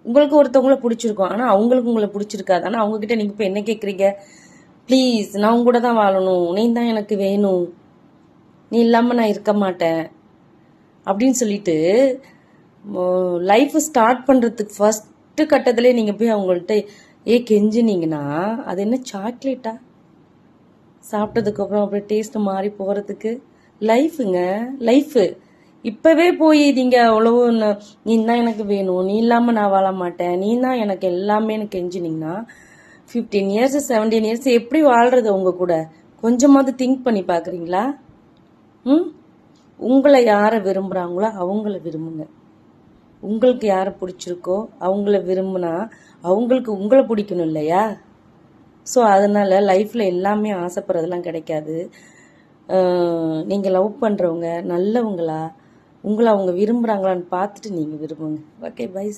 உங்களுக்கு ஒருத்தவங்கள பிடிச்சிருக்கும், ஆனால் அவங்களுக்கு உங்களை பிடிச்சிருக்காது. ஆனால் அவங்கக்கிட்ட நீங்கள் இப்போ என்ன கேட்குறீங்க? ப்ளீஸ், நான் உங்க கூட தான் வாழணும், நீ தான் எனக்கு வேணும், நீ இல்லாமல் நான் இருக்க மாட்டேன் அப்படின்னு சொல்லிட்டு லைஃப் ஸ்டார்ட் பண்ணுறதுக்கு ஃபஸ்ட்டு கட்டத்திலே நீங்கள் போய் அவங்கள்ட்ட கெஞ்சினீங்கன்னா அது என்ன சாக்லேட்டா? சாப்பிட்டதுக்கப்புறம் அப்படியே டேஸ்ட்டு மாறி போகிறதுக்கு லைஃபுங்க, லைஃபு. இப்போவே போய் நீங்கள் அவ்வளவு நீ தான் எனக்கு வேணும், நீ இல்லாமல் நான் வாழ மாட்டேன், நீ தான் எனக்கு எல்லாமே கெஞ்சினீங்கன்னா 15 இயர்ஸ் 17 இயர்ஸ் எப்படி வாழ்கிறது உங்கள் கூட? கொஞ்சமாவது திங்க் பண்ணி பார்க்குறீங்களா? உங்களை யாரை விரும்புகிறாங்களோ அவங்கள விரும்புங்க. உங்களுக்கு யாரை பிடிச்சிருக்கோ அவங்கள விரும்புனா அவங்களுக்கு உங்களை பிடிக்கணும் இல்லையா? ஸோ அதனால் லைஃப்பில் எல்லாமே ஆசைப்படுறதெல்லாம் கிடைக்காது. நீங்கள் லவ் பண்ணுறவங்க நல்லவங்களா, உங்களை அவங்க விரும்புகிறாங்களான்னு பார்த்துட்டு நீங்கள் விரும்புங்க. Okay, by.